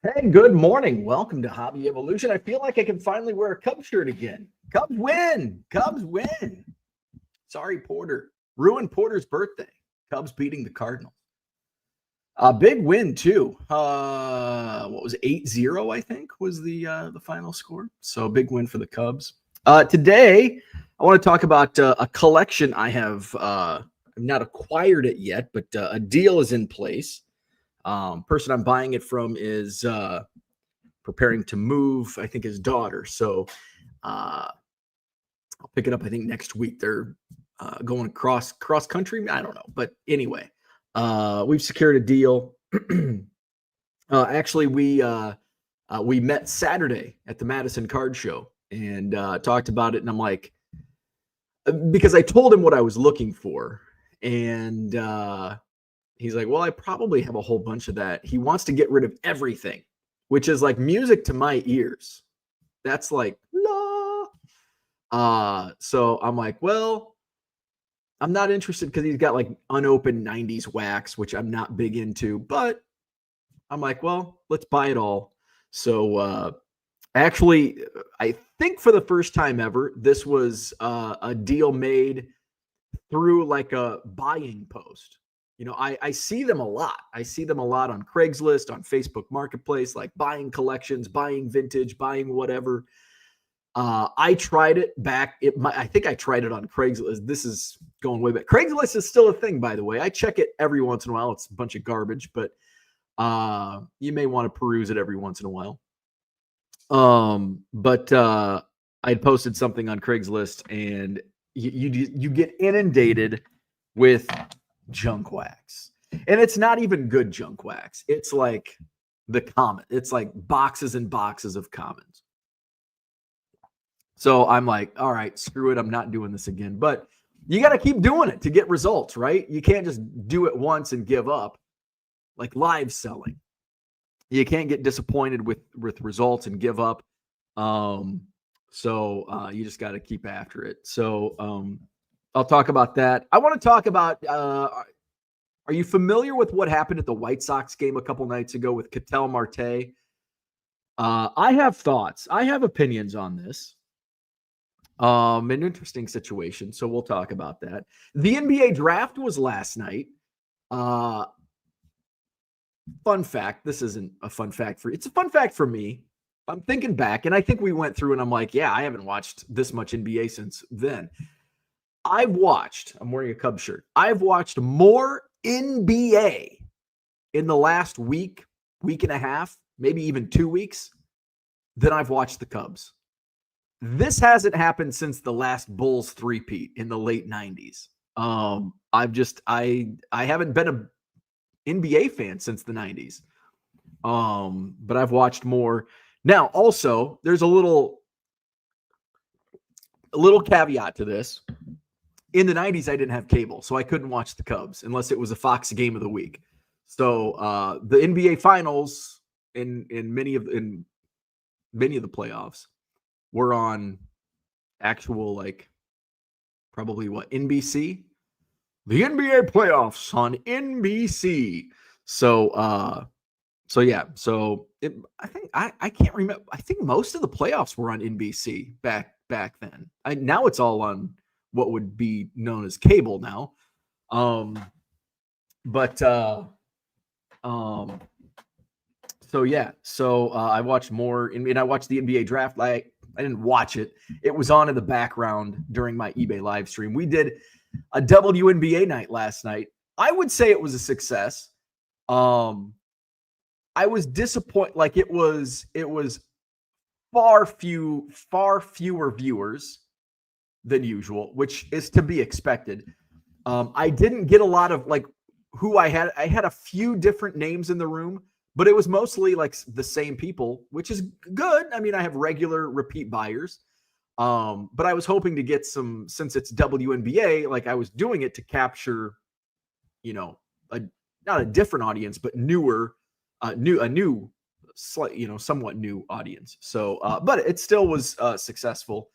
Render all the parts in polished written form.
Hey, good morning. Welcome to Hobby Evolution. I feel like I can finally wear a Cubs shirt again. Cubs win. Cubs win. Sorry, Porter. Ruined Porter's birthday. Cubs beating the Cardinals. A big win, too. What was it? 8-0, I think, was the final score. So big win for the Cubs. Today, I want to talk about a collection I have not acquired it yet, but a deal is in place. Person I'm buying it from is preparing to move, I think, his daughter. So I'll pick it up, I think, next week. They're going cross country. I don't know. But anyway, we've secured a deal. Actually, we met Saturday at the Madison Card Show and talked about it. And I'm like, because I told him what I was looking for. And he's like, well, I probably have a whole bunch of that. He wants to get rid of everything, which is like music to my ears. That's like, la. So I'm like, well, I'm not interested because he's got like unopened 90s wax, which I'm not big into, but I'm like, well, let's buy it all. So actually, I think for the first time ever, this was a deal made through like a buying post. You know, I see them a lot. I see them a lot on Craigslist, on Facebook Marketplace, like buying collections, buying vintage, buying whatever. I tried it back. I think I tried it on Craigslist. This is going way back. Craigslist is still a thing, by the way. I check it every once in a while. It's a bunch of garbage, but you may want to peruse it every once in a while. But I posted something on Craigslist, and you get inundated with junk wax, and it's not even good junk wax. It's like the common. It's like boxes and boxes of commons. So I'm like, all right, screw it. I'm not doing this again. But you got to keep doing it to get results, right? You can't just do it once and give up. Like live selling, you can't get disappointed with results and give up. So you just got to keep after it. So I'll talk about that. I want to talk about, are you familiar with what happened at the White Sox game a couple nights ago with Ketel Marte? I have thoughts. I have opinions on this. An interesting situation. So we'll talk about that. The NBA draft was last night. Fun fact. This isn't a fun fact for you. It's a fun fact for me. I'm thinking back, and I think we went through, and I'm like, yeah, I haven't watched this much NBA since then. I'm wearing a Cubs shirt. I've watched more NBA in the last week and a half, maybe even 2 weeks, than I've watched the Cubs. This hasn't happened since the last Bulls three-peat in the late 90s. I haven't been an NBA fan since the 90s. But I've watched more. Now, also, there's a little caveat to this. In the 90s, I didn't have cable, so I couldn't watch the Cubs unless it was a Fox game of the week. So the NBA Finals in many of the playoffs were on actual, like, probably what, NBC? The NBA playoffs on NBC. So yeah. So I can't remember. I think most of the playoffs were on NBC back then. Now it's all on what would be known as cable now. So yeah. So I watched more, and I watched the NBA draft. I didn't watch it. It was on in the background during my eBay live stream. We did a WNBA night last night. I would say it was a success. I was disappointed. Like it was far fewer viewers than usual, which is to be expected. I didn't get a lot of like who I had. I had a few different names in the room, but it was mostly like the same people, which is good. I mean, I have regular repeat buyers. But I was hoping to get some, since it's WNBA, like I was doing it to capture, not a different audience, but a new, slight, somewhat new audience. So, but it still was successful.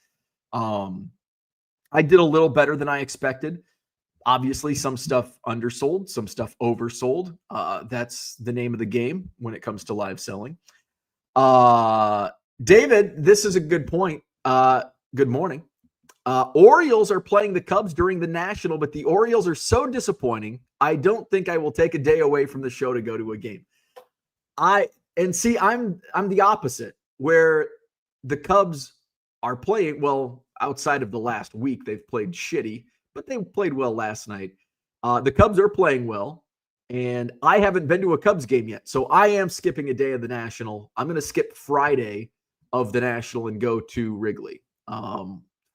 I did a little better than I expected. Obviously, some stuff undersold, some stuff oversold. That's the name of the game when it comes to live selling. David, this is a good point. Good morning. Orioles are playing the Cubs during the National, but the Orioles are so disappointing. I don't think I will take a day away from the show to go to a game. I'm the opposite, where the Cubs are playing well. Outside of the last week, they've played shitty, but they played well last night. The Cubs are playing well, and I haven't been to a Cubs game yet, so I am skipping a day of the National. I'm going to skip Friday of the National and go to Wrigley.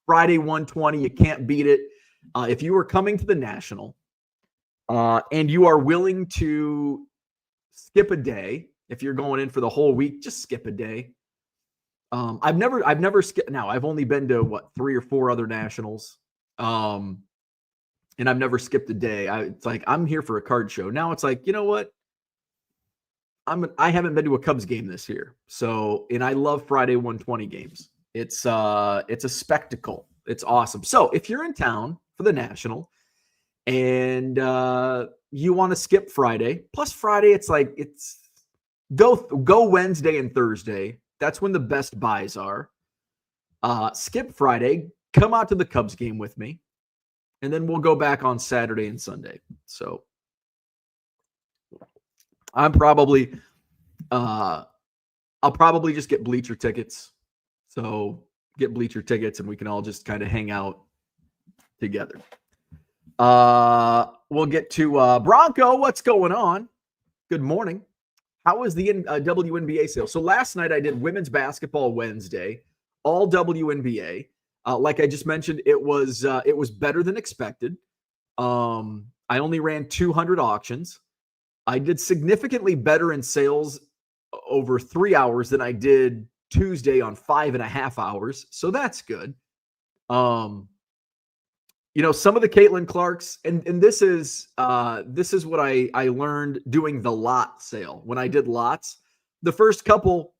Friday 1:20, you can't beat it. If you are coming to the National and you are willing to skip a day, if you're going in for the whole week, just skip a day. I've never skipped. Now I've only been to 3 or 4 other Nationals, and I've never skipped a day. It's like I'm here for a card show. Now it's like, you know what? I haven't been to a Cubs game this year, and I love Friday 1:20 games. It's a spectacle. It's awesome. So if you're in town for the National and you want to skip Friday, plus Friday, it's go Wednesday and Thursday. That's when the best buys are. Skip Friday, come out to the Cubs game with me, and then we'll go back on Saturday and Sunday. So I'll probably just get bleacher tickets. So get bleacher tickets, and we can all just kind of hang out together. We'll get to Bronco. What's going on? Good morning. How was the WNBA sale? So last night I did women's basketball Wednesday, all WNBA. Like I just mentioned, it was better than expected. I only ran 200 auctions. I did significantly better in sales over 3 hours than I did Tuesday on 5.5 hours. So that's good. Some of the Caitlin Clarks, and this is what I learned doing the lot sale. When I did lots, the first couple,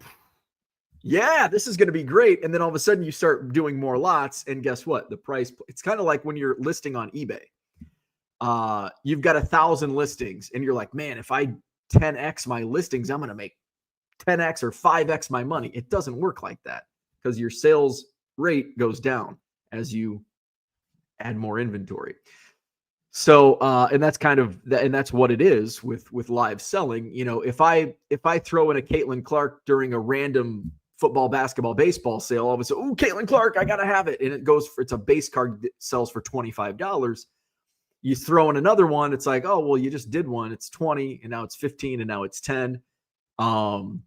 yeah, this is going to be great. And then all of a sudden you start doing more lots, and guess what? The price, it's kind of like when you're listing on eBay. You've got 1,000 listings, and you're like, man, if I 10x my listings, I'm going to make 10x or 5x my money. It doesn't work like that, because your sales rate goes down as you add more inventory. So, and that's what it is with live selling. If I throw in a Caitlin Clark during a random football, basketball, baseball sale, all of a sudden, oh, Caitlin Clark, I gotta have it, and it's a base card that sells for $25. You throw in another one, it's like, oh, well, you just did one, it's 20, and now it's 15, and now it's 10. So,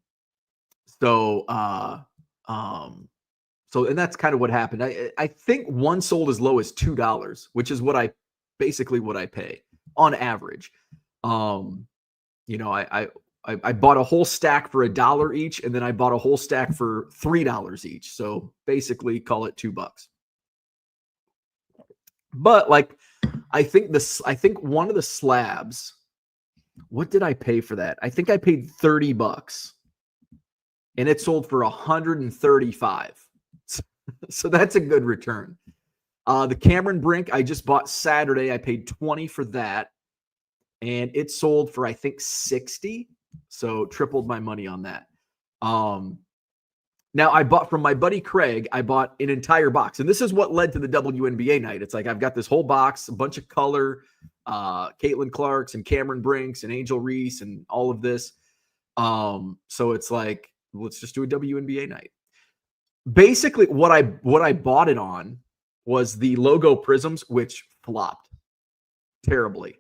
and that's kind of what happened. I think one sold as low as $2, which is basically what I pay on average. I bought a whole stack for $1 each, and then I bought a whole stack for $3 each. So basically, call it $2. But I think one of the slabs. What did I pay for that? I think I paid $30, and it sold for $135. So that's a good return. The Cameron Brink I just bought Saturday. I paid $20 for that, and it sold for I think $60. So tripled my money on that. Now I bought from my buddy Craig. I bought an entire box, and this is what led to the WNBA night. It's like I've got this whole box, a bunch of color, Caitlin Clarks and Cameron Brinks and Angel Reese and all of this. So it's like, let's just do a WNBA night. Basically, what I bought it on was the logo prisms, which flopped terribly,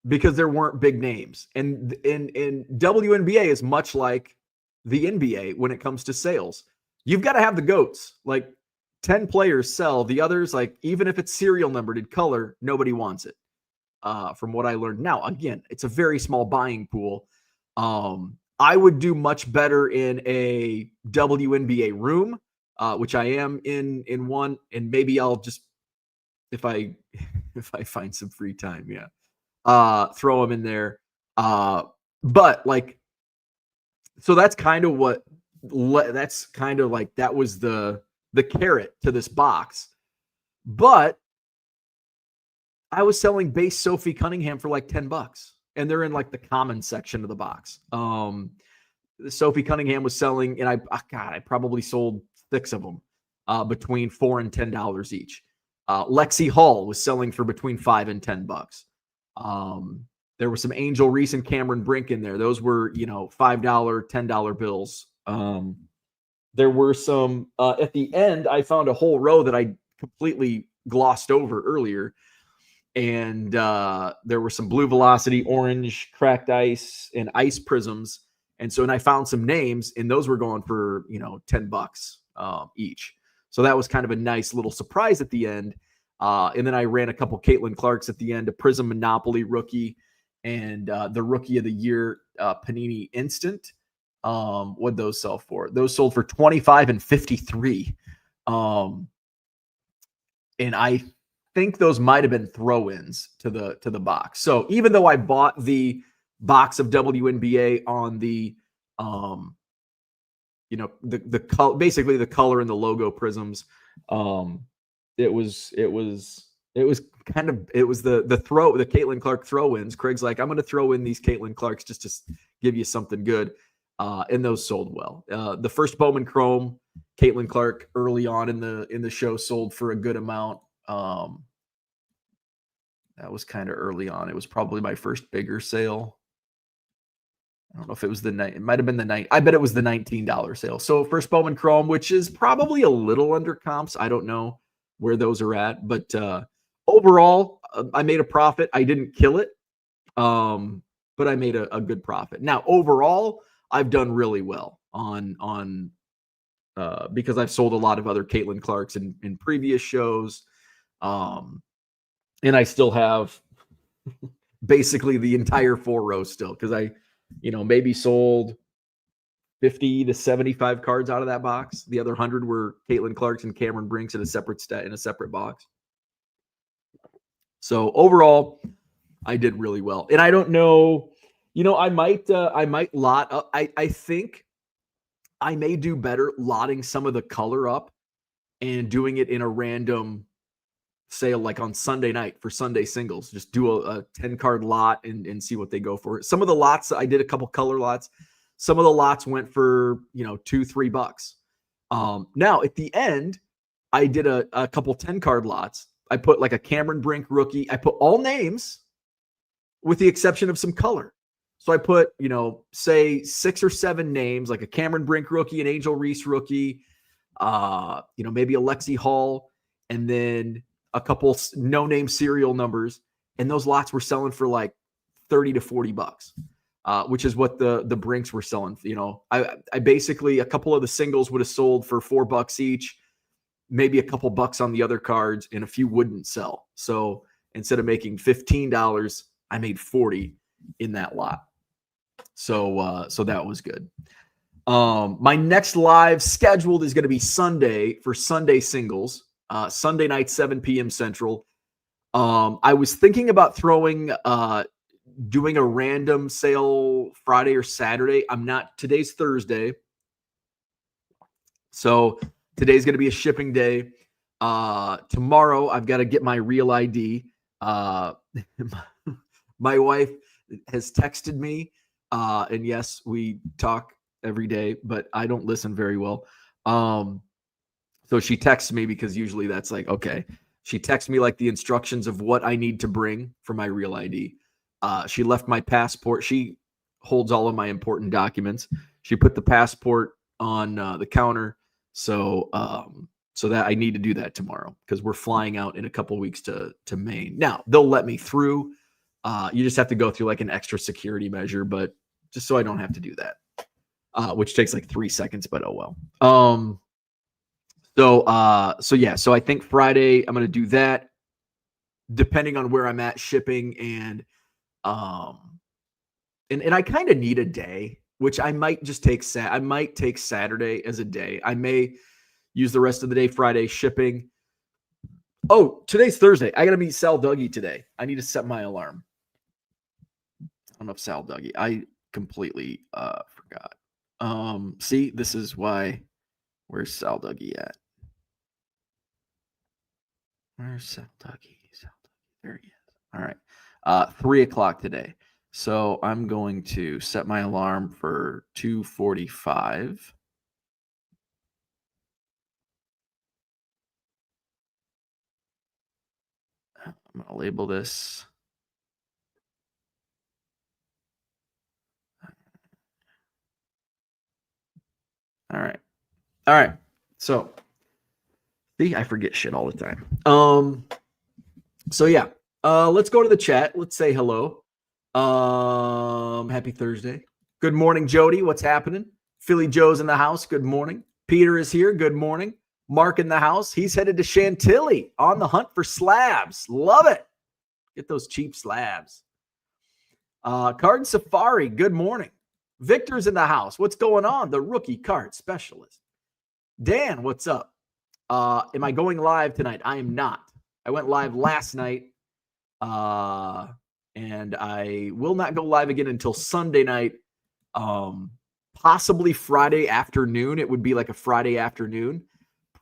because there weren't big names. And WNBA is much like the NBA when it comes to sales. You've got to have the GOATs. Like 10 players sell. The others, like even if it's serial numbered in color, nobody wants it. From what I learned. Now, again, it's a very small buying pool. I would do much better in a WNBA room, which I am in one, and maybe I'll just, if I find some free time, throw them in there. But so that's kind of that was the carrot to this box. But I was selling base Sophie Cunningham for like $10, and they're in like the common section of the box. Sophie Cunningham was selling, and I probably sold 6 of them between $4 and $10 each. Lexi Hall was selling for between $5 and $10. There were some Angel Reese and Cameron Brink in there. Those were, $5, $10 bills. There were some at the end. I found a whole row that I completely glossed over earlier, and there were some Blue Velocity, orange, cracked ice, and ice prisms. And I found some names, and those were going for $10 each. So that was kind of a nice little surprise at the end. And then I ran a couple Caitlin Clarks at the end, a Prism Monopoly rookie, and the Rookie of the Year Panini Instant. What'd those sell for? Those sold for $25 and $53. And I think those might have been throw-ins to the box. So even though I bought the box of WNBA on the the color, basically the color and the logo prisms, it was kind of the Caitlin Clark throw-ins. Craig's like, I'm going to throw in these Caitlin Clarks just to give you something good. And those sold well. The first Bowman Chrome, Caitlin Clark, early on in the show, sold for a good amount. That was kind of early on. It was probably my first bigger sale. I don't know if it was it might have been the night. I bet it was the $19 sale. So first Bowman Chrome, which is probably a little under comps. I don't know where those are at, but overall, I made a profit. I didn't kill it, but I made a good profit. Now, overall, I've done really well on because I've sold a lot of other Caitlin Clarks in previous shows, and I still have basically the entire 4 rows still, because I maybe sold 50 to 75 cards out of that box. The other 100 were Caitlin Clarks and Cameron Brinks in a separate box. So overall, I did really well. And I don't know, I might lot. I think I may do better lotting some of the color up and doing it in a random sale, like on Sunday night for Sunday singles. Just do a 10-card lot and see what they go for. Some of the lots, I did a couple color lots. Some of the lots went for, $2-3. Now at the end, I did a couple 10-card lots. I put like a Cameron Brink rookie. I put all names with the exception of some color. So I put, say 6 or 7 names, like a Cameron Brink rookie, an Angel Reese rookie, maybe a Lexi Hall, and then a couple no-name serial numbers. And those lots were selling for like $30 to $40, which is what the Brinks were selling. I basically, a couple of the singles would have sold for $4 each, maybe a couple bucks on the other cards, and a few wouldn't sell. So instead of making $15, I made $40 in that lot. So that was good. My next live scheduled is going to be Sunday for Sunday singles, Sunday night, 7 p.m. Central. I was thinking about doing a random sale Friday or Saturday. Today's Thursday. So today's going to be a shipping day. Tomorrow I've got to get my real ID. My wife has texted me, and yes, we talk every day, but I don't listen very well. So she texts me because usually that's like, okay. She texts me like the instructions of what I need to bring for my real ID. She left my passport. She holds all of my important documents. She put the passport on the counter. So that I need to do that tomorrow because we're flying out in a couple weeks to Maine. Now they'll let me through. You just have to go through like an extra security measure, but just so I don't have to do that, which takes like 3 seconds, but oh well. So I think Friday I'm going to do that, depending on where I'm at shipping, and I kind of need a day, which I might just take. I might take Saturday as a day. I may use the rest of the day Friday shipping. Oh, today's Thursday. I got to meet Sal Dougie today. I need to set my alarm. I don't know if Sal Dougie. I completely forgot. See, this is why. Where's Sal Dougie at? Where's Sal Dougie? There he is. All right. 3 o'clock today. So I'm going to set my alarm for 2:45. I'm going to label this. All right. All right. So, see, I forget shit all the time. So yeah. Let's go to the chat. Let's say hello. Happy Thursday. Good morning, Jody. What's happening? Philly Joe's in the house. Good morning. Peter is here. Good morning. Mark in the house. He's headed to Chantilly on the hunt for slabs. Love it. Get those cheap slabs. Card Safari. Good morning. Victor's in the house. What's going on? The rookie card specialist. Dan, what's up? Am I going live tonight? I am not. I went live last night. And I will not go live again until Sunday night. Possibly Friday afternoon. It would be like a Friday afternoon.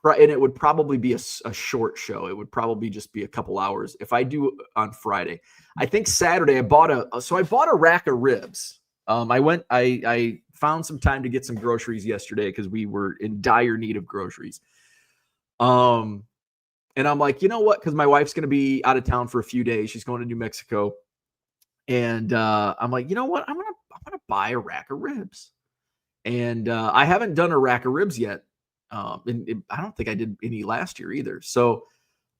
And it would probably be a short show. It would probably just be a couple hours if I do on Friday. I think Saturday I bought a rack of ribs. I found some time to get some groceries yesterday because we were in dire need of groceries. And I'm like, you know what? Because my wife's going to be out of town for a few days. She's going to New Mexico. And I'm like, you know what? I'm gonna buy a rack of ribs. And I haven't done a rack of ribs yet. And I don't think I did any last year either. So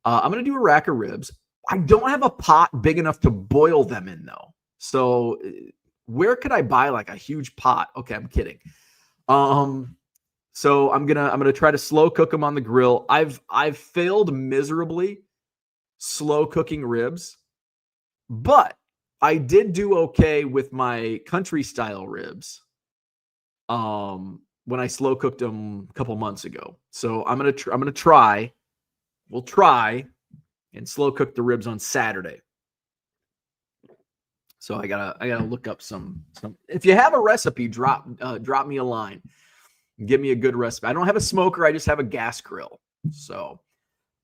I'm going to do a rack of ribs. I don't have a pot big enough to boil them in though. So where could I buy like a huge pot? Okay, I'm kidding. So I'm gonna try to slow cook them on the grill. I've failed miserably slow cooking ribs, but I did do okay with my country style ribs. When I slow cooked them a couple months ago. So I'm gonna try. We'll try and slow cook the ribs on Saturday. So I gotta look up some. If you have a recipe, drop me a line. Give me a good recipe. I don't have a smoker. I just have a gas grill. So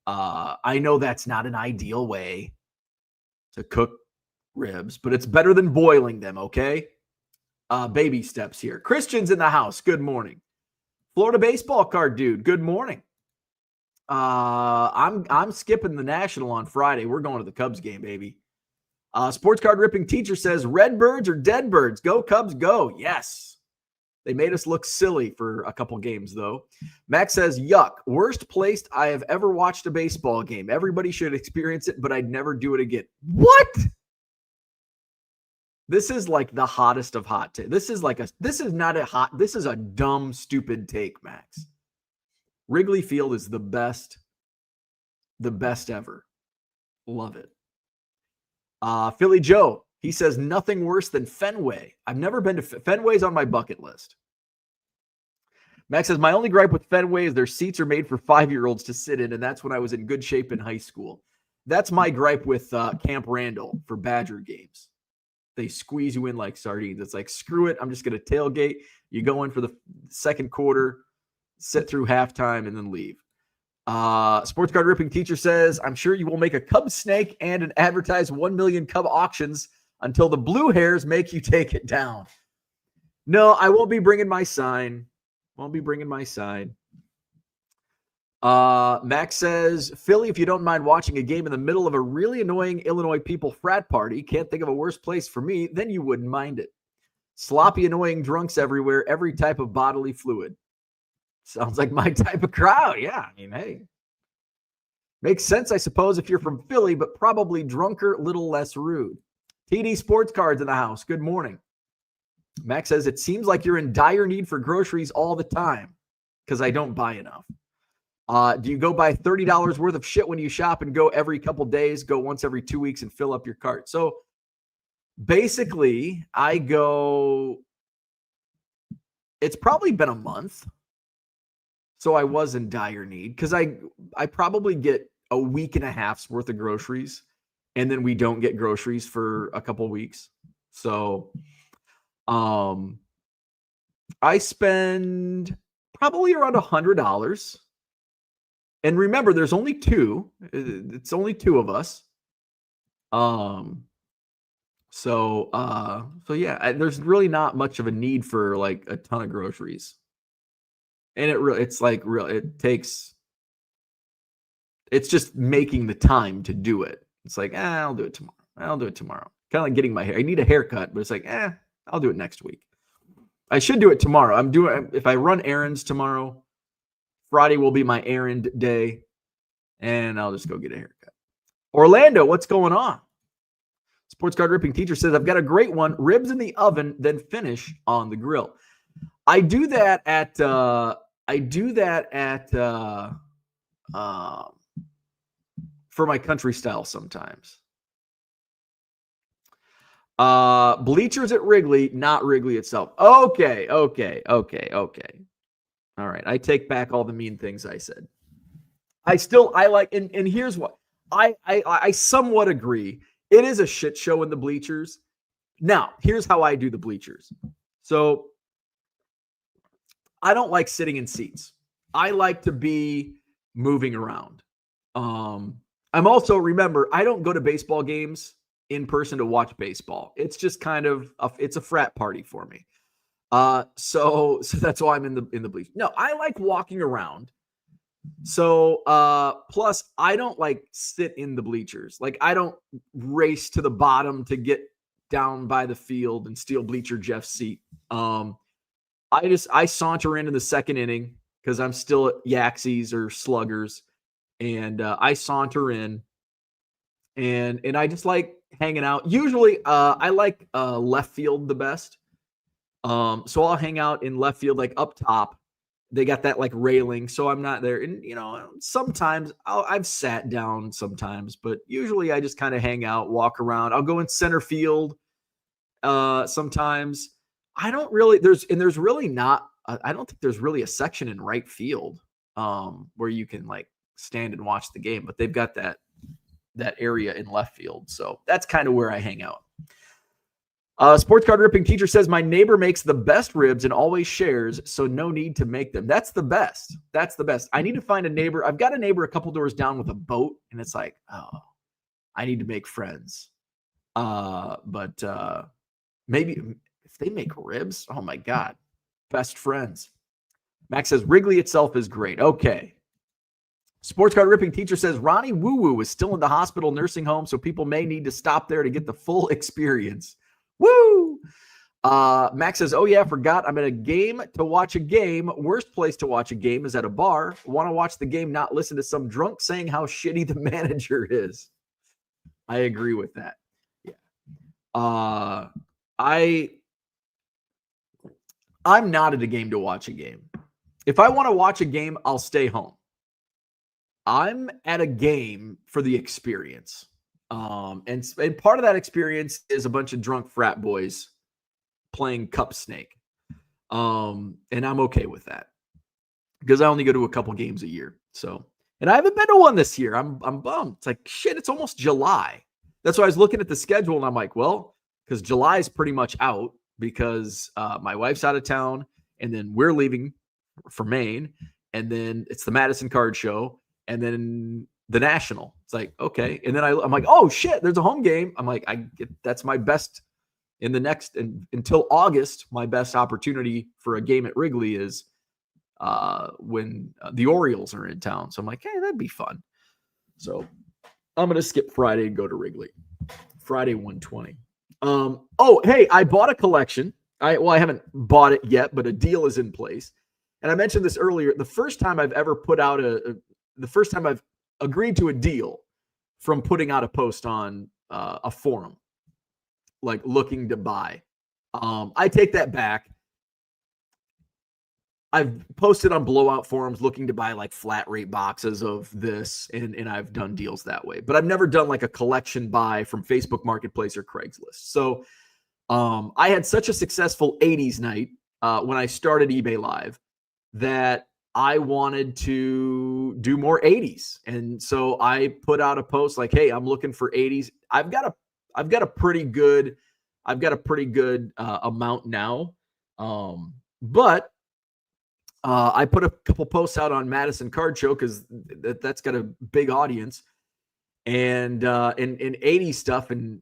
I know that's not an ideal way to cook ribs, but it's better than boiling them. Okay. Baby steps here. Christian's in the house. Good morning. Florida baseball card dude. Good morning. I'm skipping the National on Friday. We're going to the Cubs game, baby. Sports card ripping teacher says Redbirds or Deadbirds. Go Cubs, go. Yes. They made us look silly for a couple games, though. Max says, yuck. Worst placed I have ever watched a baseball game. Everybody should experience it, but I'd never do it again. What? This is like the hottest of hot takes. This is a dumb, stupid take, Max. Wrigley Field is the best ever. Love it. Philly Joe, he says nothing worse than Fenway. I've never been to Fenway's on my bucket list. Max says, my only gripe with Fenway is their seats are made for 5-year-olds to sit in, and that's when I was in good shape in high school. That's my gripe with Camp Randall for Badger games. They squeeze you in like sardines. It's like, screw it. I'm just going to tailgate. You go in for the second quarter, sit through halftime, and then leave. Sports card ripping teacher says, I'm sure you will make a Cub snake and an advertised 1 million Cub auctions until the blue hairs make you take it down. No, I won't be bringing my sign. Max says, Philly, if you don't mind watching a game in the middle of a really annoying Illinois people frat party, can't think of a worse place for me, then you wouldn't mind it. Sloppy, annoying drunks everywhere, every type of bodily fluid. Sounds like my type of crowd. Yeah, I mean, hey. Makes sense, I suppose, if you're from Philly, but probably drunker, little less rude. TD Sports Cards in the house. Good morning. Max says, it seems like you're in dire need for groceries all the time because I don't buy enough. Do you go buy $30 worth of shit when you shop and go every couple days, go once every 2 weeks and fill up your cart? So basically, I go, it's probably been a month. So I was in dire need because I probably get a week and a half's worth of groceries, and then we don't get groceries for a couple weeks. So I spend probably around $100. And remember, there's only two. It's only two of us. So yeah, there's really not much of a need for like a ton of groceries. And it's just making the time to do it. It's like, I'll do it tomorrow. I'll do it tomorrow. Kind of like getting my hair. I need a haircut, but it's like, I'll do it next week. I should do it tomorrow. If I run errands tomorrow, Friday will be my errand day, and I'll just go get a haircut. Orlando, what's going on? Sports card ripping teacher says, I've got a great one. Ribs in the oven, then finish on the grill. I do that at for my country style sometimes. Bleachers at Wrigley, not Wrigley itself. Okay. All right. I take back all the mean things I said. I like, and here's what I somewhat agree. It is a shit show in the bleachers. Now, here's how I do the bleachers. So I don't like sitting in seats. I like to be moving around. I'm also, remember, I don't go to baseball games in person to watch baseball. It's just kind of it's a frat party for me. So that's why I'm in the bleachers. No, I like walking around. So plus I don't like sit in the bleachers. Like I don't race to the bottom to get down by the field and steal bleacher Jeff's seat. I saunter in the second inning because I'm still at Yaxies or Sluggers, and I saunter in, and I just like hanging out. Usually, I like left field the best. So I'll hang out in left field, like up top. They got that like railing, so I'm not there. And sometimes I've sat down sometimes, but usually I just kind of hang out, walk around. I'll go in center field. Sometimes I don't really. There's really not. I don't think there's really a section in right field where you can like stand and watch the game, but they've got that area in left field. So that's kind of where I hang out. Sports card ripping teacher says, my neighbor makes the best ribs and always shares, so no need to make them. That's the best. I need to find a neighbor. I've got a neighbor a couple doors down with a boat, and it's like, I need to make friends. But maybe if they make ribs, oh my God, best friends. Max says, Wrigley itself is great. Okay. Sports card ripping teacher says, Ronnie Woo Woo is still in the hospital nursing home, so people may need to stop there to get the full experience. Woo! Max says, oh yeah, forgot I'm at a game to watch a game. Worst place to watch a game is at a bar. Want to watch the game, not listen to some drunk saying how shitty the manager is. I agree with that. Yeah. I'm not at a game to watch a game. If I want to watch a game, I'll stay home. I'm at a game for the experience. And part of that experience is a bunch of drunk frat boys playing Cup Snake. And I'm okay with that because I only go to a couple games a year. So, and I haven't been to one this year. I'm bummed. It's like, shit, it's almost July. That's why I was looking at the schedule and I'm like, well, because July is pretty much out because my wife's out of town and then we're leaving for Maine. And then it's the Madison Card Show. And then the National. It's like, okay. And then I'm like, oh shit, there's a home game. I'm like, that's my best in the next, and until August, my best opportunity for a game at Wrigley is when the Orioles are in town. So I'm like, hey, that'd be fun. So I'm going to skip Friday and go to Wrigley. Friday 120. Oh, hey, I bought a collection. I haven't bought it yet, but a deal is in place. And I mentioned this earlier. The first time I've ever put out the first time I've agreed to a deal from putting out a post on a forum, like looking to buy. I take that back. I've posted on blowout forums looking to buy like flat rate boxes of this, and I've done deals that way. But I've never done like a collection buy from Facebook Marketplace or Craigslist. So I had such a successful 80's night when I started eBay Live that I wanted to do more 80's. And so I put out a post like, hey, I'm looking for 80's. I've got a pretty good amount now. But I put a couple posts out on Madison Card Show because that's got a big audience and 80 stuff. And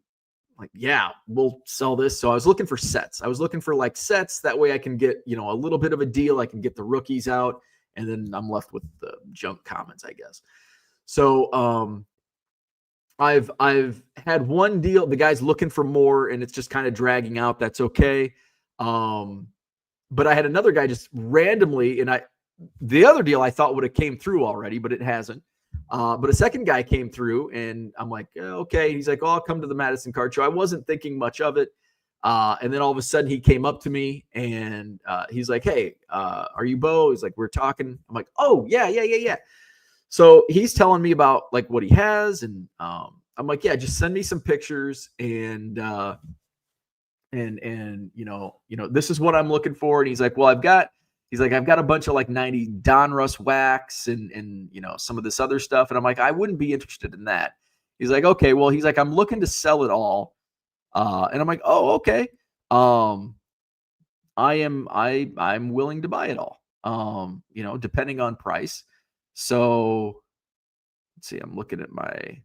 like, yeah, we'll sell this. So I was looking for sets. I was looking for like sets. That way I can get, a little bit of a deal. I can get the rookies out, and then I'm left with the junk commons, I guess. So I've had one deal. The guy's looking for more, and it's just kind of dragging out. That's okay. But I had another guy just randomly, and the other deal I thought would have came through already, but it hasn't. But a second guy came through, and I'm like, okay. He's like, oh, I'll come to the Madison Card Show. I wasn't thinking much of it. And then all of a sudden he came up to me, and he's like, hey, are you Bo? He's like, we're talking. I'm like, oh, yeah. So he's telling me about like what he has. And I'm like, yeah, just send me some pictures. And this is what I'm looking for. And he's like, well, I've got a bunch of like 90 Donruss wax and some of this other stuff. And I'm like, I wouldn't be interested in that. He's like, okay, well, he's like, I'm looking to sell it all. And I'm like, oh, okay. I'm willing to buy it all. Depending on price. So let's see, I'm looking at my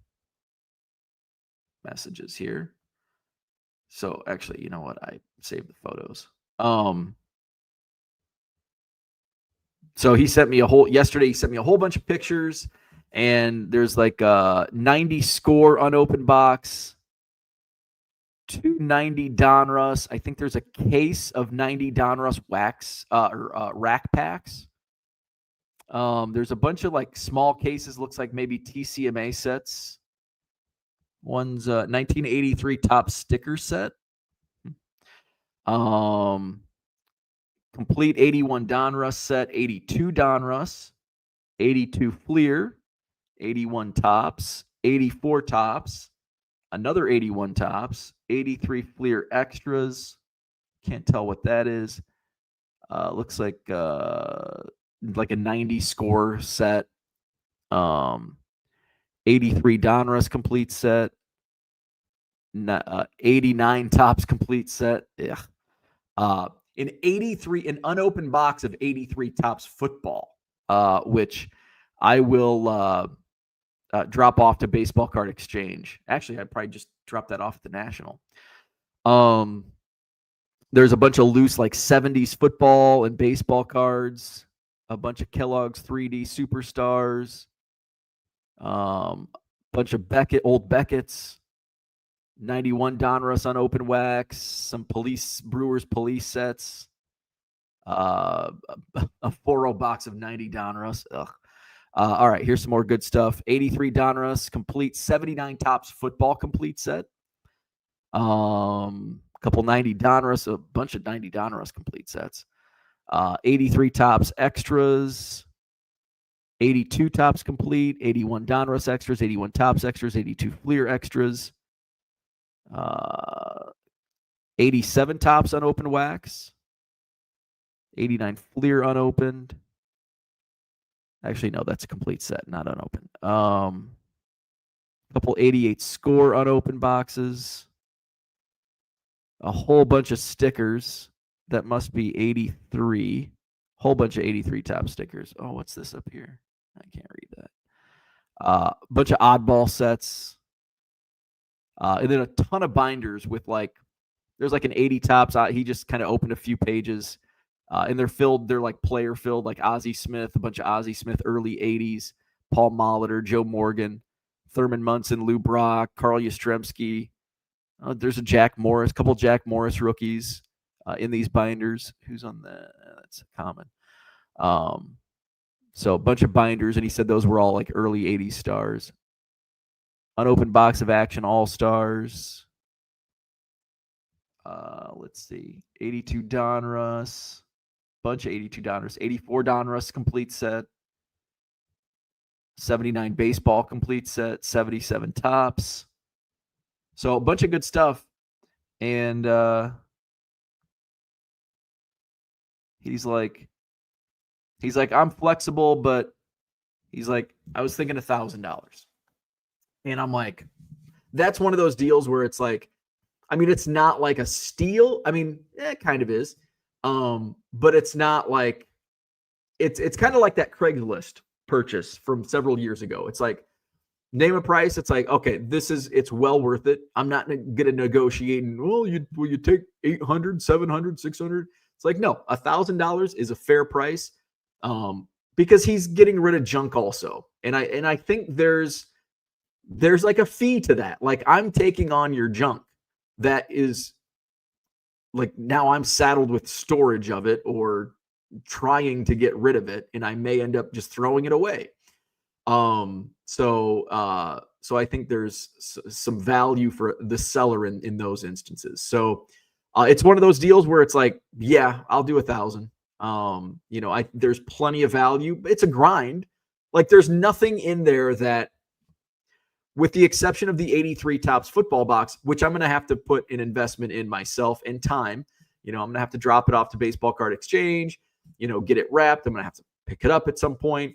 messages here. So actually, you know what? I saved the photos. So yesterday he sent me a whole bunch of pictures, and there's like a 90 score unopened box, 290 Donruss. I think there's a case of 90 Donruss wax or rack packs. There's a bunch of like small cases, looks like maybe TCMA sets. One's 1983 top sticker set. Complete 81 Donruss set, 82 Donruss, 82 Fleer, 81 Tops, 84 Tops, another 81 Tops, 83 Fleer Extras. Can't tell what that is. Looks like a 90 score set. 83 Donruss complete set. 89 Tops complete set. Yeah. An unopened box of 83 Tops football, which I will drop off to Baseball Card Exchange. Actually, I'd probably just drop that off at the National. There's a bunch of loose like 70s football and baseball cards, a bunch of Kellogg's 3D Superstars, bunch of old Beckett's, 91 Donruss unopened wax, some Brewers police sets, a 4-0 box of 90 Donruss. All right, here's some more good stuff. 83 Donruss complete, 79 Tops football complete set. Couple 90 Donruss, a bunch of 90 Donruss complete sets. 83 Tops extras, 82 Tops complete, 81 Donruss extras, 81 Tops extras, 82 Fleer extras. 87 Tops unopened wax, 89 Fleer unopened. Actually, no, that's a complete set, not unopened. Couple 88 score unopened boxes, a whole bunch of stickers. That must be 83. Whole bunch of 83 Top stickers. Oh, what's this up here? I can't read that. Bunch of oddball sets. And then a ton of binders with there's like an 80 Tops. He just kind of opened a few pages, and they're like player filled, like Ozzie Smith, a bunch of Ozzie Smith early 80s, Paul Molitor, Joe Morgan, Thurman Munson, Lou Brock, Carl Yastrzemski. There's a couple Jack Morris rookies in these binders. Who's on that? That's common. So a bunch of binders, and he said those were all like early 80s stars. Unopened box of Action All-Stars. Let's see. 82 Donruss. Bunch of 82 Donruss. 84 Donruss complete set. 79 Baseball complete set. 77 Tops. So a bunch of good stuff. And he's like, I'm flexible, but he's like, I was thinking $1,000. And I'm like, that's one of those deals where it's like, I mean, it's not like a steal. I mean, it kind of is. But it's not like, it's kind of like that Craigslist purchase from several years ago. It's like, Name a price. It's like, okay, it's well worth it. I'm not going to negotiate. And, will you take 800, 700, 600? It's like, no, $1,000 is a fair price. Because he's getting rid of junk also. And I think there's like a fee to that. Like, I'm taking on your junk that is like, now I'm saddled with storage of it or trying to get rid of it, and I may end up just throwing it away. So I think there's some value for the seller in those instances. So it's one of those deals where it's like, yeah, I'll do 1,000. There's plenty of value. It's a grind. Like, there's nothing in there that, with the exception of the 83 Topps football box, which I'm going to have to put an investment in myself and time. I'm going to have to drop it off to Baseball Card Exchange, get it wrapped. I'm going to have to pick it up at some point.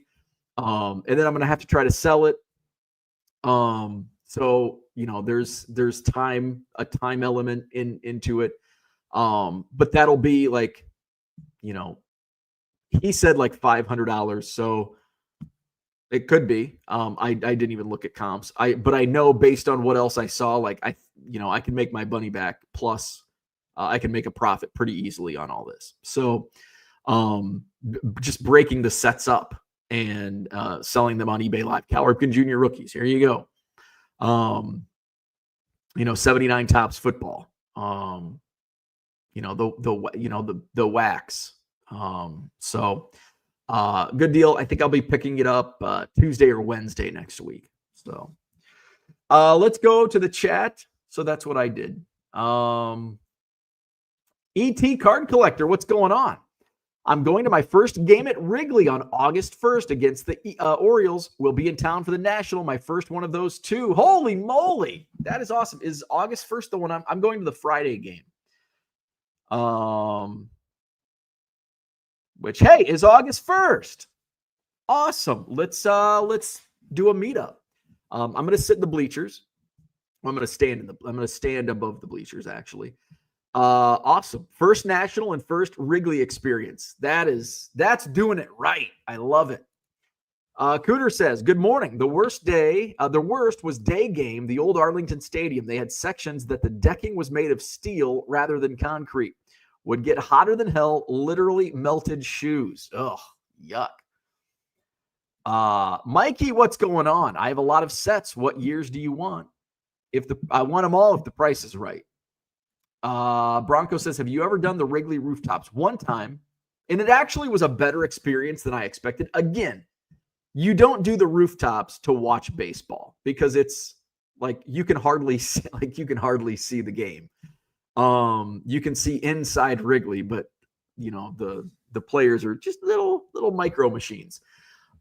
And then I'm going to have to try to sell it. So, there's a time element into it. But that'll be like, he said like $500. So it could be. I didn't even look at comps. But I know based on what else I saw, like I can make my money back. Plus, I can make a profit pretty easily on all this. So, just breaking the sets up and selling them on eBay Live. Cal Ripken Jr. rookies. Here you go. 79 Topps football. The wax. So good deal. I think I'll be picking it up Tuesday or Wednesday next week. So let's go to the chat. So that's what I did. ET Card Collector, what's going on? I'm going to my first game at Wrigley on August 1st against the Orioles. We'll be in town for the National, my first one of those two. Holy moly. That is awesome. Is August 1st the one I'm going to the Friday game? Which, hey, is August 1st. Awesome. Let's do a meetup. I'm going to sit in the bleachers. I'm going to stand above the bleachers, actually. Awesome. First National and first Wrigley experience. That's doing it right. I love it. Cooter says, good morning. The worst was day game, the old Arlington Stadium. They had sections that the decking was made of steel rather than concrete. Would get hotter than hell, literally melted shoes. Ugh, yuck. Mikey, what's going on? I have a lot of sets. What years do you want? I want them all if the price is right. Bronco says, have you ever done the Wrigley rooftops? One time, and it actually was a better experience than I expected. Again, you don't do the rooftops to watch baseball because it's like you can hardly see the game. You can see inside Wrigley, but the players are just little micro machines.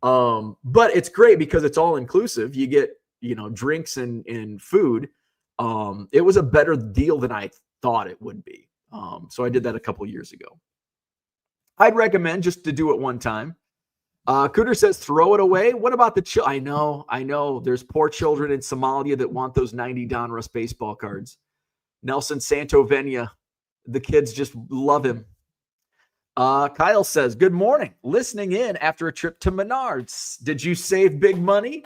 But it's great because it's all inclusive. You get drinks and food. It was a better deal than I thought it would be. So I did that a couple years ago. I'd recommend just to do it one time. Cooter says, throw it away. What about the I know. There's poor children in Somalia that want those 90 Donruss baseball cards. Nelson Santovenia. The kids just love him. Kyle says, good morning. Listening in after a trip to Menards. Did you save big money?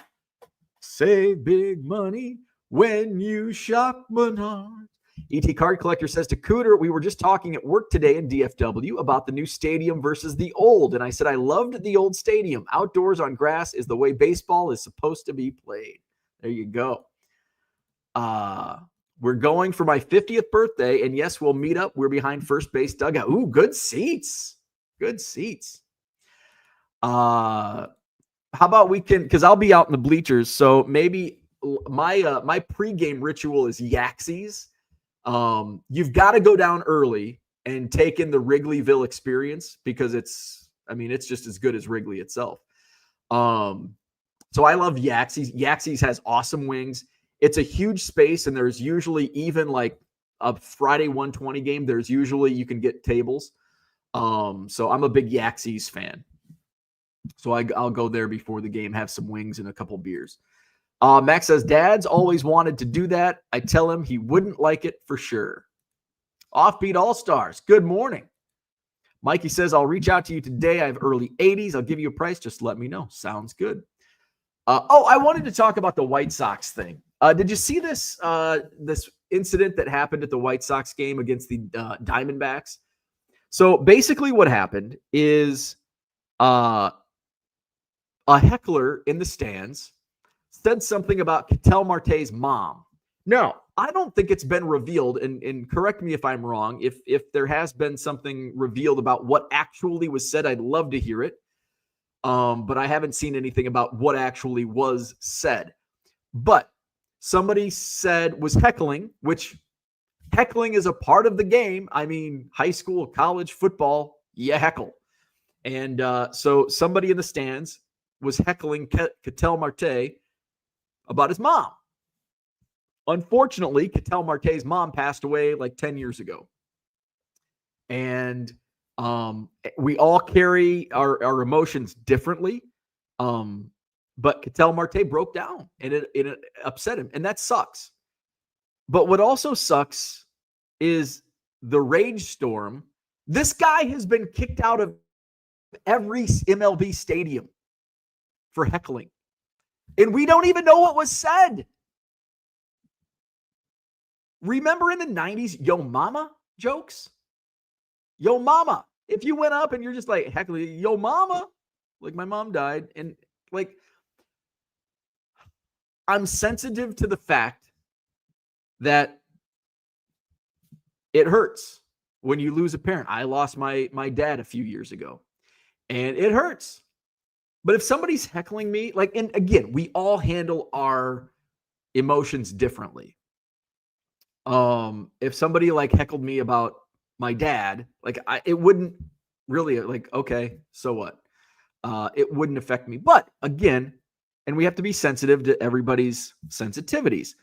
Save big money when you shop Menards. ET Card Collector says to Cooter, we were just talking at work today in DFW about the new stadium versus the old. And I said, I loved the old stadium. Outdoors on grass is the way baseball is supposed to be played. There you go. We're going for my 50th birthday. And yes, we'll meet up. We're behind first base dugout. Ooh, good seats. Good seats. How about we can, because I'll be out in the bleachers. So maybe my pregame ritual is Yaxies. You've got to go down early and take in the Wrigleyville experience because it's just as good as Wrigley itself. So I love Yaxies. Yaxies has awesome wings. It's a huge space, and there's usually, even like a Friday 120 game, there's usually you can get tables. So I'm a big Yaxies fan. So I'll go there before the game, have some wings and a couple beers. Max says, Dad's always wanted to do that. I tell him he wouldn't like it for sure. Offbeat All-Stars, good morning. Mikey says, I'll reach out to you today. I have early 80s. I'll give you a price. Just let me know. Sounds good. I wanted to talk about the White Sox thing. Did you see this this incident that happened at the White Sox game against the Diamondbacks? So basically, what happened is uh, a heckler in the stands said something about Ketel Marte's mom. Now, I don't think it's been revealed, and correct me if I'm wrong. If there has been something revealed about what actually was said, I'd love to hear it. But I haven't seen anything about what actually was said. But somebody said was heckling, which heckling is a part of the game. I mean, high school, college football, you heckle. And so somebody in the stands was heckling Ketel Marte about his mom. Unfortunately, Ketel Marte's mom passed away like 10 years ago. And we all carry our emotions differently. But Ketel Marte broke down and it upset him. And that sucks. But what also sucks is the rage storm. This guy has been kicked out of every MLB stadium for heckling. And we don't even know what was said. Remember in the 90s, yo mama jokes? Yo mama. If you went up and you're just like heckling, yo mama, like my mom died. And like, I'm sensitive to the fact that it hurts when you lose a parent. I lost my dad a few years ago, and it hurts. But if somebody's heckling me, like, and again, we all handle our emotions differently. If somebody like heckled me about my dad, like it wouldn't really like, okay, so what? It wouldn't affect me. But again, and we have to be sensitive to everybody's sensitivities.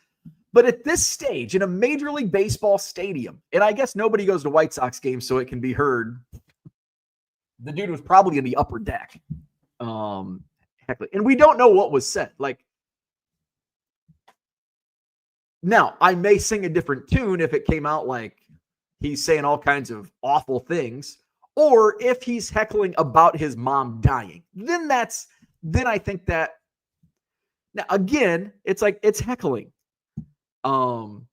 But at this stage, in a Major League Baseball stadium, and I guess nobody goes to White Sox games so it can be heard, the dude was probably in the upper deck. Heckling. And we don't know what was said. Like, now, I may sing a different tune if it came out like he's saying all kinds of awful things, or if he's heckling about his mom dying. Then I think that, now again, it's like, it's heckling. And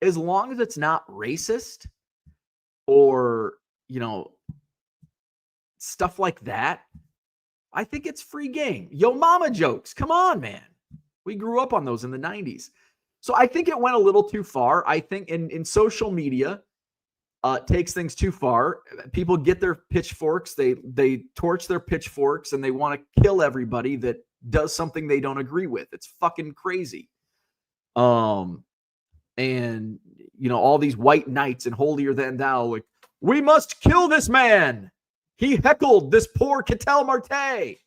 as long as it's not racist or, stuff like that, I think it's free game. Yo mama jokes. Come on, man. We grew up on those in the 90s. So I think it went a little too far. I think in social media takes things too far. People get their pitchforks. They torch their pitchforks and they want to kill everybody that does something they don't agree with. It's fucking crazy. And all these white knights and holier than thou, like, we must kill this man. He heckled this poor Ketel Marte.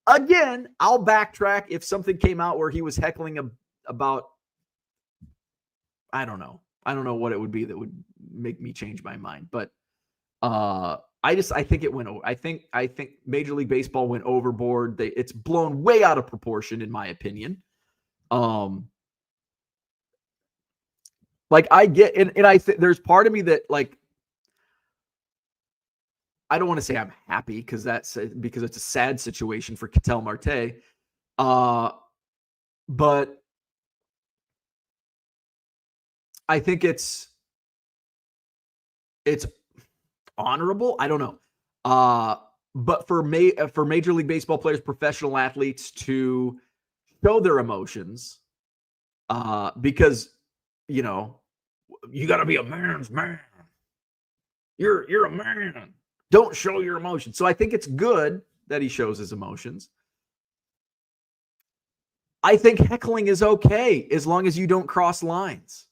Again, I'll backtrack if something came out where he was heckling about, I don't know what it would be that would make me change my mind. But I think it went over. I think Major League Baseball went overboard. It's blown way out of proportion, in my opinion. Like I get, and I think there's part of me that, like, I don't want to say I'm happy because it's a sad situation for Ketel Marte. But I think it's honorable. I don't know. But for Major League Baseball players, professional athletes to show their emotions, because, you got to be a man's man. You're a man. Don't show your emotions. So I think it's good that he shows his emotions. I think heckling is okay as long as you don't cross lines.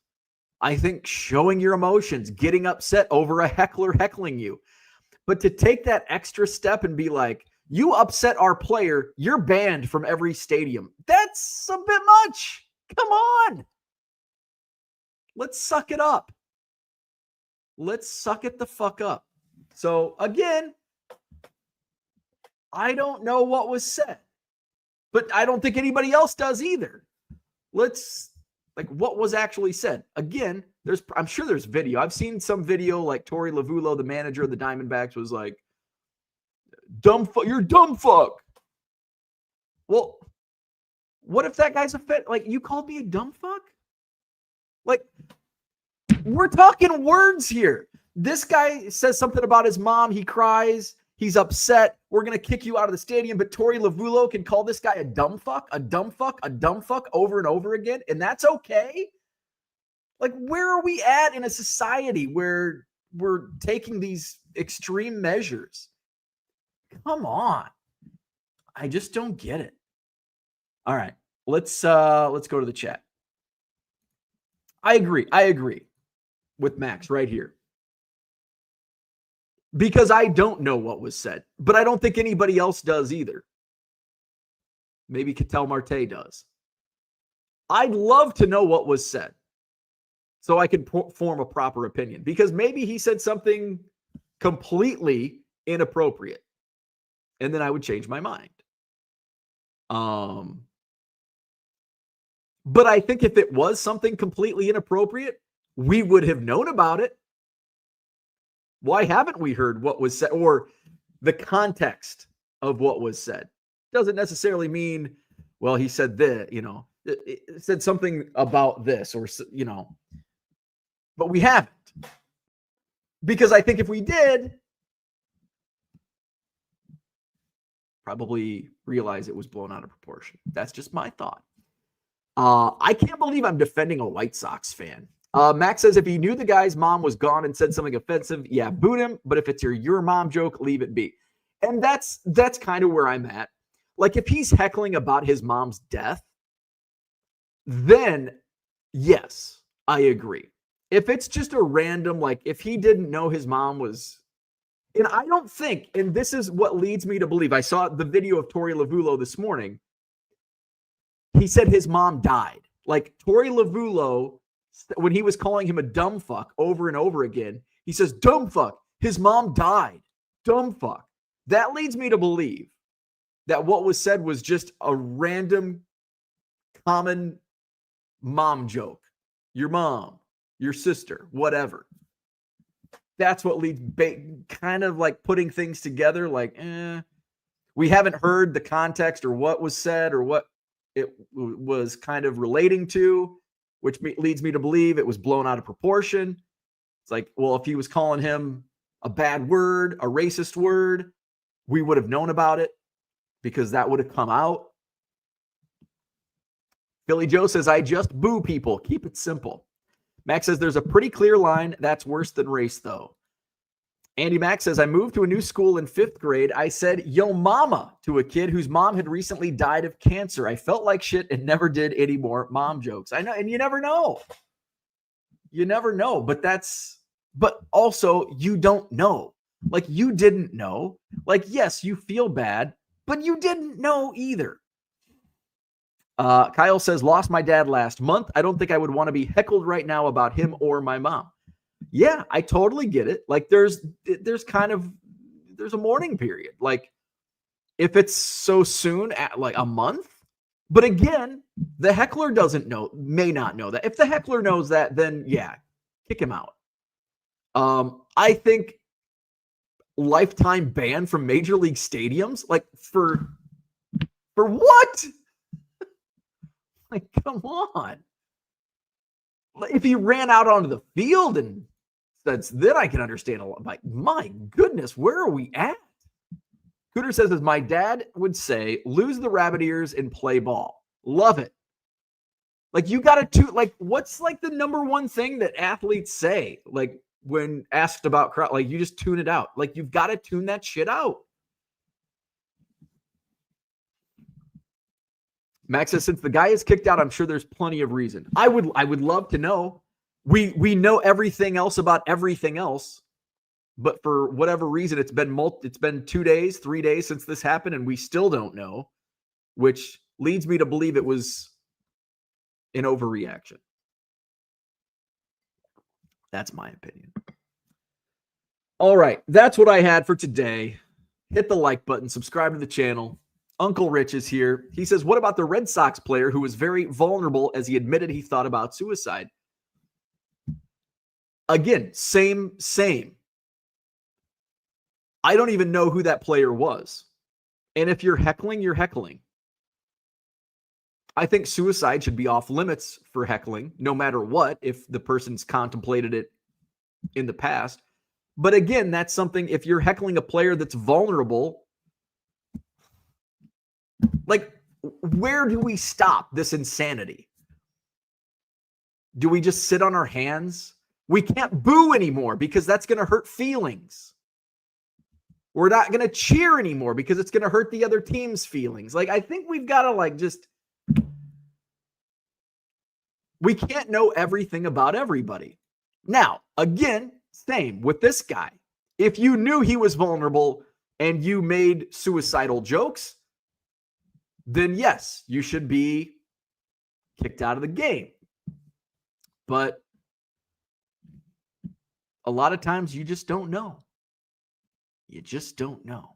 I think showing your emotions, getting upset over a heckler heckling you. But to take that extra step and be like, you upset our player, you're banned from every stadium. That's a bit much. Come on. Let's suck it up. Let's suck it the fuck up. So again, I don't know what was said, but I don't think anybody else does either. What was actually said? Again, I'm sure there's video. I've seen some video like Torey Lavulo, the manager of the Diamondbacks, was like, you're dumb fuck. Well, what if that guy's offended? Like, you called me a dumb fuck? Like, we're talking words here. This guy says something about his mom. He cries. He's upset. We're going to kick you out of the stadium. But Tori Lavulo can call this guy a dumb fuck, a dumb fuck, a dumb fuck over and over again. And that's okay? Like, where are we at in a society where we're taking these extreme measures? Come on. I just don't get it. All right. Let's go to the chat. I agree with Max right here. Because I don't know what was said, but I don't think anybody else does either. Maybe Cattell Marte does. I'd love to know what was said so I could form a proper opinion, because maybe he said something completely inappropriate and then I would change my mind. But I think if it was something completely inappropriate, we would have known about it. Why haven't we heard what was said or the context of what was said? Doesn't necessarily mean, well, he said this, it said something about this or, but we haven't. Because I think if we did, probably realize it was blown out of proportion. That's just my thought. I can't believe I'm defending a White Sox fan. Max says if he knew the guy's mom was gone and said something offensive, yeah, boot him. But if it's your mom joke, leave it be. And that's kind of where I'm at. Like, if he's heckling about his mom's death, then yes, I agree. If it's just a random, like if he didn't know his mom was, and I don't think, and this is what leads me to believe, I saw the video of Tori Lavulo this morning. He said his mom died. Like, Tori Lavulo, when he was calling him a dumb fuck over and over again, he says, dumb fuck, his mom died. Dumb fuck. That leads me to believe that what was said was just a random, common mom joke. Your mom, your sister, whatever. That's what leads, kind of like putting things together, like, we haven't heard the context or what was said or what it was kind of relating to, which leads me to believe it was blown out of proportion. It's like, well, if he was calling him a bad word, a racist word, we would have known about it because that would have come out. Philly Joe says, I just boo people. Keep it simple. Max says, there's a pretty clear line. That's worse than race, though. Andy Max says, I moved to a new school in 5th grade. I said, yo mama, to a kid whose mom had recently died of cancer. I felt like shit and never did any more mom jokes. I know, and you never know. You never know, but also you don't know. Like, you didn't know. Like, yes, you feel bad, but you didn't know either. Kyle says, lost my dad last month. I don't think I would want to be heckled right now about him or my mom. Yeah, I totally get it. Like, there's a mourning period. Like, if it's so soon, at like a month. But again, the heckler may not know that. If the heckler knows that, then yeah, kick him out. I think lifetime ban from major league stadiums, like for what? Like, come on. If he ran out onto the field and then I can understand a lot. Like, my goodness, where are we at? Cooter says, as my dad would say, lose the rabbit ears and play ball. Love it. Like, you got to like, what's like the number one thing that athletes say? Like, when asked about crowd, like, you just tune it out. Like, you've got to tune that shit out. Max says, since the guy is kicked out, I'm sure there's plenty of reason. I would love to know. We know everything else about everything else, but for whatever reason, it's been 2 days, 3 days since this happened, and we still don't know, which leads me to believe it was an overreaction. That's my opinion. All right, that's what I had for today. Hit the like button, subscribe to the channel. Uncle Rich is here. He says, what about the Red Sox player who was very vulnerable as he admitted he thought about suicide? Again, same. I don't even know who that player was. And if you're heckling, you're heckling. I think suicide should be off limits for heckling, no matter what, if the person's contemplated it in the past. But again, that's something, if you're heckling a player that's vulnerable, like, where do we stop this insanity? Do we just sit on our hands? We can't boo anymore because that's going to hurt feelings. We're not going to cheer anymore because it's going to hurt the other team's feelings. Like, I think we've got to we can't know everything about everybody. Now, again, same with this guy. If you knew he was vulnerable and you made suicidal jokes, then yes, you should be kicked out of the game. But a lot of times you just don't know. You just don't know.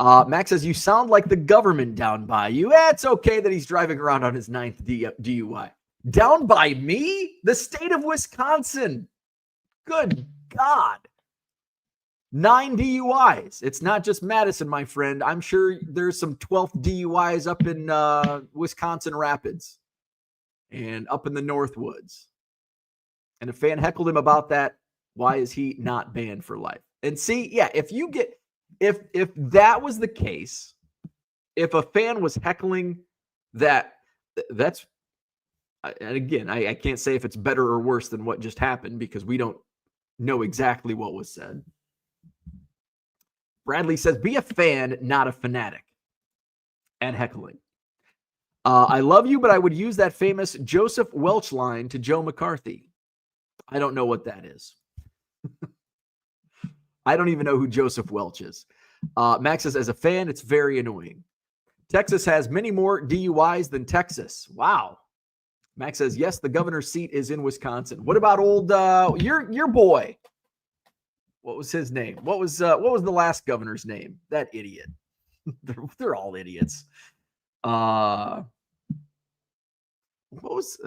Max says, you sound like the government down by you. It's okay that he's driving around on his 9th DUI. Down by me? The state of Wisconsin. Good God. 9 DUIs. It's not just Madison, my friend. I'm sure there's some 12th DUIs up in Wisconsin Rapids and up in the Northwoods. And a fan heckled him about that. Why is he not banned for life? And see, yeah, if that was the case, if a fan was heckling that's, and again, I can't say if it's better or worse than what just happened because we don't know exactly what was said. Bradley says, be a fan, not a fanatic. And heckling. I love you, but I would use that famous Joseph Welch line to Joe McCarthy. I don't know what that is. I don't even know who Joseph Welch is. Max says, as a fan, it's very annoying. Texas has many more DUIs than Texas. Wow. Max says, yes, the governor's seat is in Wisconsin. What about old your boy? What was his name? What was the last governor's name? That idiot. They're all idiots. What was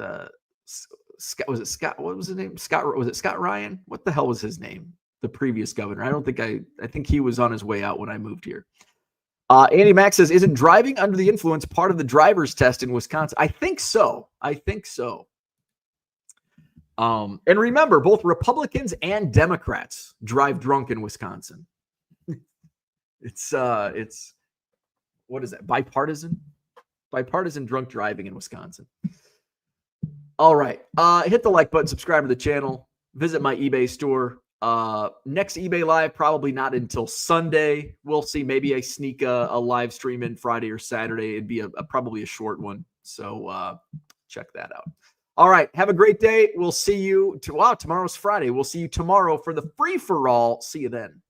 Scott? Was it Scott? What was his name? Scott? Was it Scott Ryan? What the hell was his name? The previous governor. I think he was on his way out when I moved here. Andy Max says, isn't driving under the influence part of the driver's test in Wisconsin? I think so. And remember, both Republicans and Democrats drive drunk in Wisconsin. It's what is that? Bipartisan drunk driving in Wisconsin. All right. Hit the like button, subscribe to the channel, visit my eBay store. Next eBay live, probably not until Sunday. We'll see. Maybe I sneak a live stream in Friday or Saturday. It'd be probably a short one. So check that out. All right. Have a great day. We'll see you. Tomorrow's Friday. We'll see you tomorrow for the free-for-all. See you then.